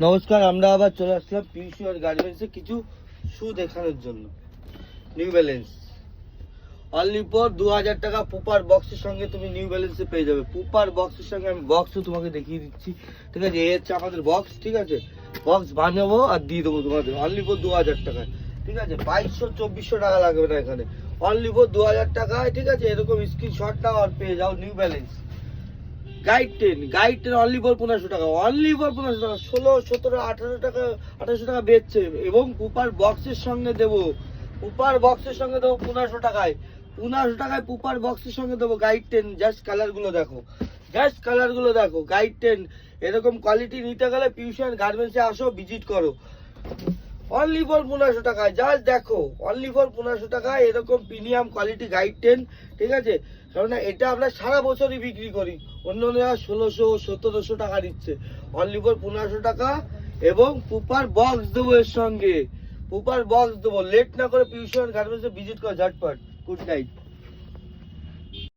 নমস্কার, আমরা আবার চলে আসলাম পিউসিওর গার্মেন্টসে কিছু শু দেখানোর জন্য। নিউ ব্যালেন্স অনলি ফর 2000 টাকা পুপার বক্সের সঙ্গে তুমি নিউ ব্যালেন্সে পেয়ে যাবে। পুপার বক্সের সঙ্গে আমি বক্সও তোমাকে দেখিয়ে দিচ্ছি, ঠিক আছে? এই হচ্ছে আমাদের বক্স, ঠিক আছে? বক্স বানাবো আর দিয়ে দেবো তোমাদের অনলি ফর 2000 টাকায়, ঠিক আছে? 2200-2400 টাকা লাগবে না এখানে, অনলি ফর 2000 টাকায়, ঠিক আছে? এরকম স্ক্রিনশট নাও আর পেয়ে যাও new balance guide 10 only for 1500 টাকা, অনলি ফর 1500 টাকা। 16, 17, 18 টাকা, 1800 টাকা বেচছে। এবং পুপার বক্সের সঙ্গে দেবো, পুপার বক্সের সঙ্গে দেবো 1500 টাকায়, 1500 টাকায় পুপার বক্সের সঙ্গে দেবো গাইড 10। জাস্ট কালারগুলো দেখো, জাস্ট কালারগুলো দেখো। গাইড 10 এরকম কোয়ালিটি নিতে গেলে পিউশন গার্মেন্টসে আসো, ভিজিট করো। অনলি ফর 1500 টাকায়, জাস্ট দেখো, অনলি ফর 1500 টাকায় এরকম প্রিমিয়াম কোয়ালিটি গাইড 10, ঠিক আছে? কারণ এটা আমরা সারা বছরই বিক্রি করি, অন্যরা 1600-1700 টাকা দিচ্ছে। অনলি ফর 1500 টাকা এবং পুপার বক্স দেবো এর সঙ্গে, পুপার বক্স দেবো। লেট না করে পিউশন গার্মেন্টসে ভিজিট করো ঝটপট। Good night.